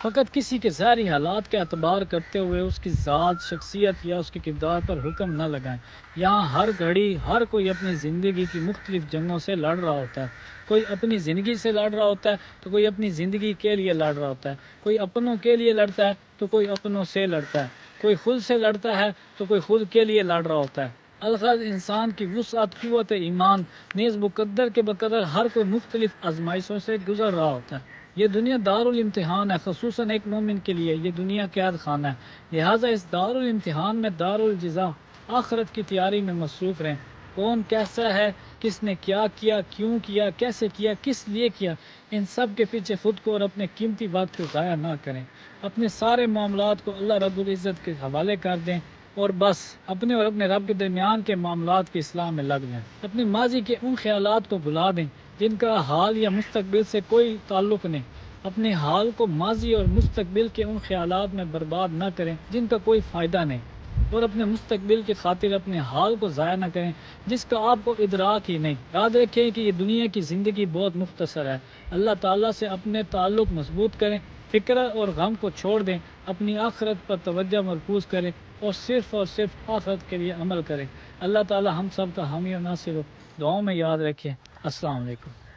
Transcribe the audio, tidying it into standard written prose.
فقط کسی کے ظاہری حالات کا اعتبار کرتے ہوئے اس کی ذات، شخصیت یا اس کے کردار پر حکم نہ لگائیں۔ یہاں ہر گھڑی ہر کوئی اپنی زندگی کی مختلف جنگوں سے لڑ رہا ہوتا ہے۔ کوئی اپنی زندگی سے لڑ رہا ہوتا ہے تو کوئی اپنی زندگی کے لیے لڑ رہا ہوتا ہے، کوئی اپنوں کے لیے لڑتا ہے تو کوئی اپنوں سے لڑتا ہے، کوئی خود سے لڑتا ہے تو کوئی خود کے لیے لڑ رہا ہوتا ہے۔ الغرض انسان کی وسعت، قوت ایمان نیز مقدر کے بقدر ہر کوئی مختلف آزمائشوں سے گزر رہا ہوتا ہے۔ یہ دنیا دارالامتحان ہے، خصوصاً ایک مومن کے لیے یہ دنیا قید خانہ ہے۔ لہٰذا اس دارالامتحان میں دارالجزا آخرت کی تیاری میں مصروف رہیں۔ کون کیسا ہے، کس نے کیا کیا، کیوں کیا، کیسے کیا، کس لیے کیا، ان سب کے پیچھے خود کو اور اپنے قیمتی وقت کو ضائع نہ کریں۔ اپنے سارے معاملات کو اللہ رب العزت کے حوالے کر دیں اور بس اپنے اور اپنے رب کے درمیان کے معاملات کی اصلاح میں لگ جائیں۔ اپنے ماضی کے ان خیالات کو بھلا دیں جن کا حال یا مستقبل سے کوئی تعلق نہیں۔ اپنے حال کو ماضی اور مستقبل کے ان خیالات میں برباد نہ کریں جن کا کوئی فائدہ نہیں، اور اپنے مستقبل کی خاطر اپنے حال کو ضائع نہ کریں جس کا آپ کو ادراک ہی نہیں۔ یاد رکھیں کہ یہ دنیا کی زندگی بہت مختصر ہے۔ اللہ تعالیٰ سے اپنے تعلق مضبوط کریں، فکر اور غم کو چھوڑ دیں، اپنی آخرت پر توجہ مرکوز کریں اور صرف آخرت کے لیے عمل کریں۔ اللہ تعالیٰ ہم سب کا حامی و ناصر ہو۔ دعاؤں میں یاد رکھیں۔ السلام علیکم۔